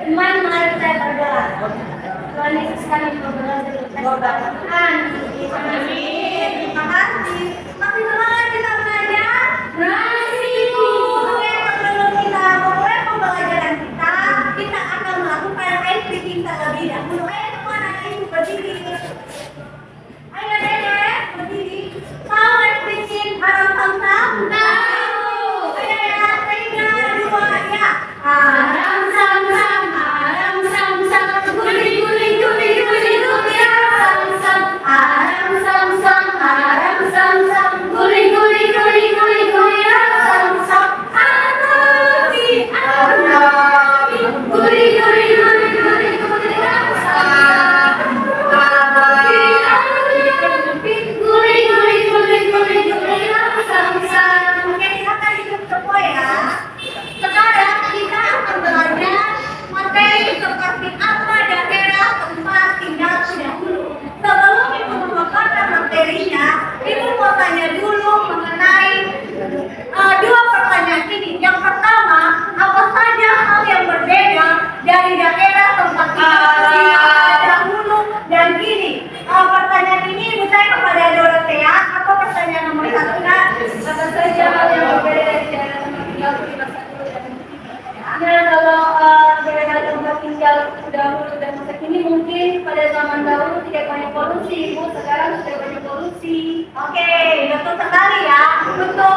Iman mari kita berdoa. Tuhan Yesus kami berdoa Amin. Terima kasih. Makin semangat kita belajar. Nasiku. Oke, sebelum kita mulai pembelajaran kita akan melakukan air speaking terlebih dahulu. Ayo teman anak ibu berdiri. Ayo dedek berdiri. Tahu air speaking haram sam-sam? Tahu. Ayo ya, 3, 2, ya. Haram sam-sam, haram sam-sam, guli guli guli guli guli haram sam-sam, haram sam-sam, haram sam-sam, guli guli guli guli guli haram sam-sam, Anabi, Anabi, guli guli guli guli guli haram sam-sam, Anabi, Anabi, guli guli guli guli guli haram sam-sam. Oke, silakan hidup semua ya. Sekarang kita akan belajar materi seperti apa daerah tempat tinggal dahulu. Sebelum ibu memaparkan materinya, ibu mau tanya dulu mengenai dua pertanyaan ini. Yang pertama, apa saja hal yang berbeda dari daerah tempat tinggal dahulu dan kini? Pertanyaan ini ibu tanya kepada Dorothea atau pertanyaan nomor 1? Apa saja hal yang berbeda dari daerah tempat tinggal Nah, kalau daerah tempat tinggal dahulu dan masa kini mungkin pada zaman dahulu tidak banyak polusi, Ibu. Sekarang sudah banyak polusi. Oke, betul sekali ya. Untuk